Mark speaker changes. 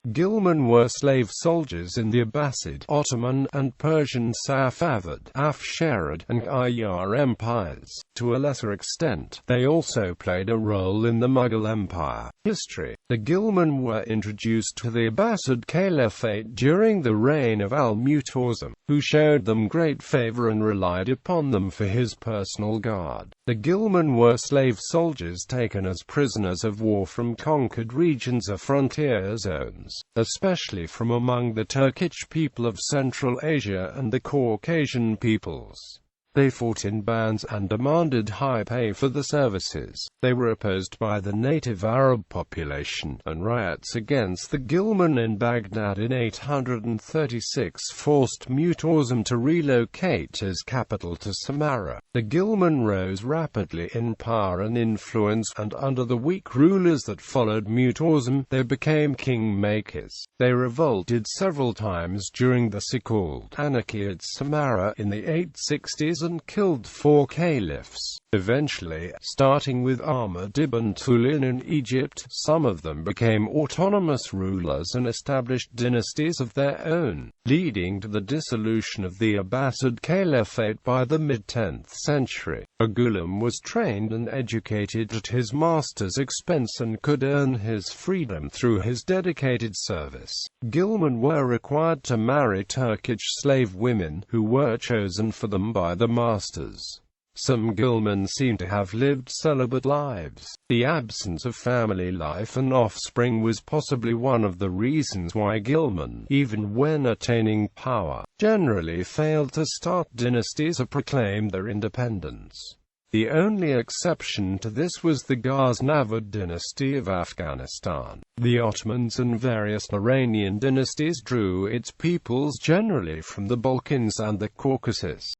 Speaker 1: Ghilman were slave soldiers in the Abbasid, Ottoman, and Persian Safavid, Afsharid, and Qajar empires. To a lesser extent, they also played a role in the Mughal Empire. History. The Ghilman were introduced to the Abbasid Caliphate during the reign of al-Mu'tasim, who showed them great favor and relied upon them for his personal guard. The Ghilman were slave soldiers taken as prisoners of war from conquered regions or frontier zones, especially from among the Turkic people of Central Asia and the Caucasian peoples. They fought in bands and demanded high pay for the services. They were opposed by the native Arab population, and riots against the Ghilman in Baghdad in 836 forced Mu'tasim to relocate his capital to Samarra. The Ghilman rose rapidly in power and influence, and under the weak rulers that followed Mu'tasim, they became king-makers. They revolted several times during the so-called anarchy at Samarra in the 860s and killed 4 caliphs. Eventually, starting with Ahmad ibn Tulun in Egypt, some of them became autonomous rulers and established dynasties of their own, leading to the dissolution of the Abbasid Caliphate by the mid-10th century. A ghulam was trained and educated at his master's expense and could earn his freedom through his dedicated service. Ghilman were required to marry Turkic slave women, who were chosen for them by the masters. Some Ghilman seem to have lived celibate lives. The absence of family life and offspring was possibly one of the reasons why Ghilman, even when attaining power, generally failed to start dynasties or proclaim their independence. The only exception to this was the Ghaznavid dynasty of Afghanistan. The Ottomans and various Iranian dynasties drew its peoples generally from the Balkans and the Caucasus.